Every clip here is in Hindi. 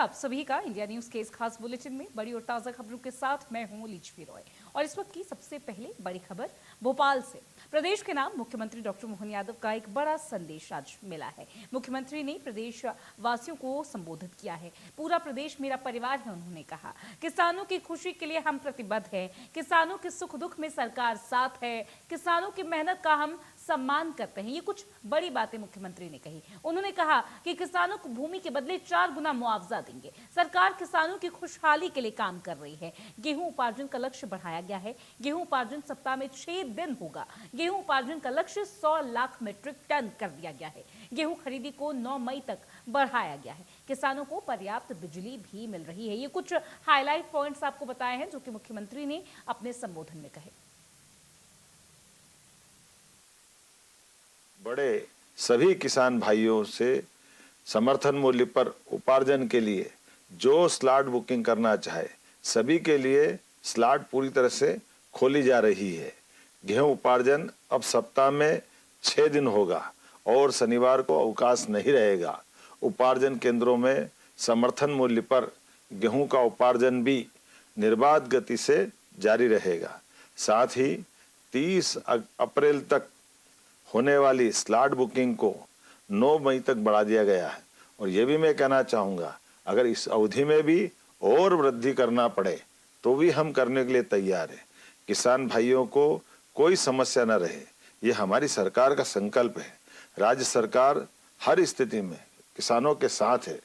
आप सभी का इंडिया न्यूज के इस खास बुलेटिन में बड़ी और ताजा खबरों के साथ मैं हूं लिच्छवी रॉय। और इस वक्त की सबसे पहले बड़ी खबर भोपाल से। प्रदेश के नाम मुख्यमंत्री डॉक्टर मोहन यादव का एक बड़ा संदेश आज मिला है। मुख्यमंत्री ने प्रदेश वासियों को संबोधित किया है। पूरा प्रदेश मेरा परिवार है, उन्होंने कहा। किसानों की खुशी के लिए हम प्रतिबद्ध हैं। किसानों के सुख दुख में सरकार साथ है। किसानों की मेहनत का हम सम्मान करते हैं। ये कुछ बड़ी बातें मुख्यमंत्री ने कही। उन्होंने कहा कि किसानों को भूमि के बदले 4 गुना मुआवजा देंगे। सरकार किसानों की खुशहाली के लिए काम कर रही है। गेहूं उपार्जन का लक्ष्य बढ़ाया गया है। गेहूं उपार्जन सप्ताह में 6 दिन होगा। गेहूं उपार्जन का लक्ष्य 100 लाख मीट्रिक टन कर दिया गया है। गेहूं खरीदी को 9 मई तक बढ़ाया गया है। किसानों को पर्याप्त बिजली भी मिल रही है। ये कुछ हाईलाइट पॉइंट्स आपको बताए हैं जो कि मुख्यमंत्री ने अपने संबोधन में कहे। बड़े सभी किसान भाइयों से समर्थन मूल्य पर उपार्जन के लिए जो स्लॉट बुकिंग करना चाहे सभी के लिए स्लॉट पूरी तरह से खोली जा रही है। गेहूं उपार्जन अब सप्ताह में 6 दिन होगा और शनिवार को अवकाश नहीं रहेगा। उपार्जन केंद्रों में समर्थन मूल्य पर गेहूं का उपार्जन भी निर्बाध गति से जारी रहेगा। साथ ही 30 अप्रैल तक होने वाली स्लॉट बुकिंग को 9 मई तक बढ़ा दिया गया है। और ये भी मैं कहना चाहूँगा, अगर इस अवधि में भी और वृद्धि करना पड़े तो भी हम करने के लिए तैयार हैं। किसान भाइयों को कोई समस्या न रहे, ये हमारी सरकार का संकल्प है। राज्य सरकार हर स्थिति में किसानों के साथ है।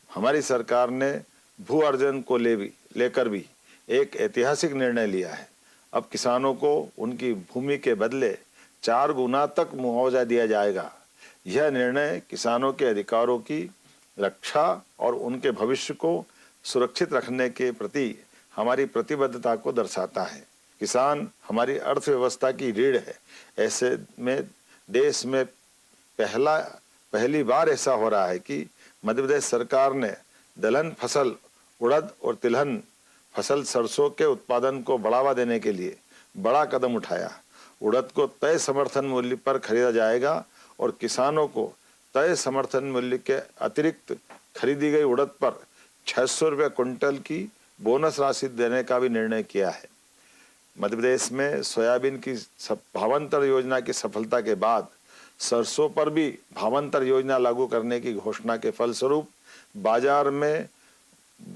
हमारी सरकार ने भू अर्जन को लेकर भी एक ऐतिहासिक निर्णय लिया है। अब किसानों को उनकी भूमि के बदले 4 गुना तक मुआवजा दिया जाएगा। यह निर्णय किसानों के अधिकारों की रक्षा और उनके भविष्य को सुरक्षित रखने के प्रति हमारी प्रतिबद्धता को दर्शाता है। किसान हमारी अर्थव्यवस्था की रीढ़ है। ऐसे में देश में पहली बार ऐसा हो रहा है कि मध्य प्रदेश सरकार ने दलहन फसल उड़द और तिलहन फसल सरसों के उत्पादन को बढ़ावा देने के लिए बड़ा कदम उठाया। उड़द को तय समर्थन मूल्य पर खरीदा जाएगा और किसानों को तय समर्थन मूल्य के अतिरिक्त खरीदी गई उड़द पर 600 रुपये क्विंटल की बोनस राशि देने का भी निर्णय किया है। मध्य प्रदेश में सोयाबीन की भावांतर योजना की सफलता के बाद सरसों पर भी भावांतर योजना लागू करने की घोषणा के फलस्वरूप बाजार में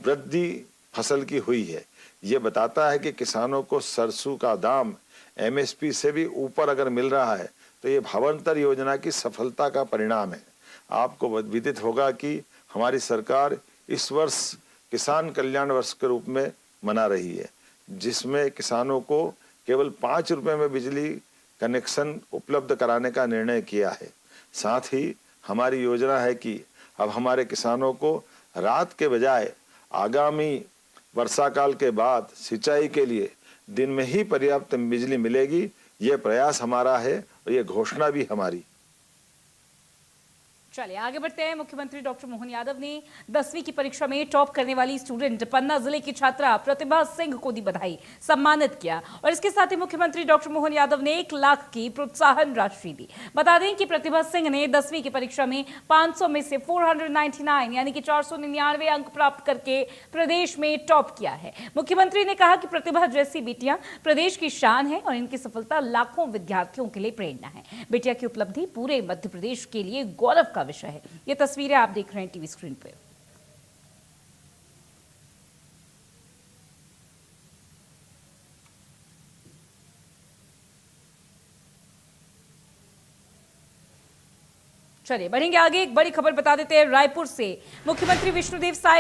वृद्धि फसल की हुई है। ये बताता है कि किसानों को सरसों का दाम MSP से भी ऊपर अगर मिल रहा है तो ये भावांतर योजना की सफलता का परिणाम है। आपको विदित होगा कि हमारी सरकार इस वर्ष किसान कल्याण वर्ष के रूप में मना रही है, जिसमें किसानों को केवल 5 रुपए में बिजली कनेक्शन उपलब्ध कराने का निर्णय किया है। साथ ही हमारी योजना है कि अब हमारे किसानों को रात के बजाय आगामी वर्षा काल के बाद सिंचाई के लिए दिन में ही पर्याप्त बिजली मिलेगी। ये प्रयास हमारा है और ये घोषणा भी हमारी। चलिए आगे बढ़ते हैं। मुख्यमंत्री डॉक्टर मोहन यादव ने 10वीं की परीक्षा में टॉप करने वाली स्टूडेंट पन्ना जिले की छात्रा प्रतिभा सिंह को दी बधाई, सम्मानित किया। और इसके साथ ही मुख्यमंत्री डॉक्टर मोहन यादव ने 1 लाख की प्रोत्साहन राशि दी। बता दें कि प्रतिभा सिंह ने 10वीं की परीक्षा में 500 में से 499 यानी कि 499 अंक प्राप्त करके प्रदेश में टॉप किया है। मुख्यमंत्री ने कहा कि प्रतिभा जैसी बेटियां प्रदेश की शान है और इनकी सफलता लाखों विद्यार्थियों के लिए प्रेरणा है। बेटिया की उपलब्धि पूरे मध्य प्रदेश के लिए गौरव विषय है। ये तस्वीरें आप देख रहे हैं टीवी स्क्रीन पे। चलिए बढ़ेंगे आगे। एक बड़ी खबर बता देते हैं रायपुर से। मुख्यमंत्री विष्णुदेव साय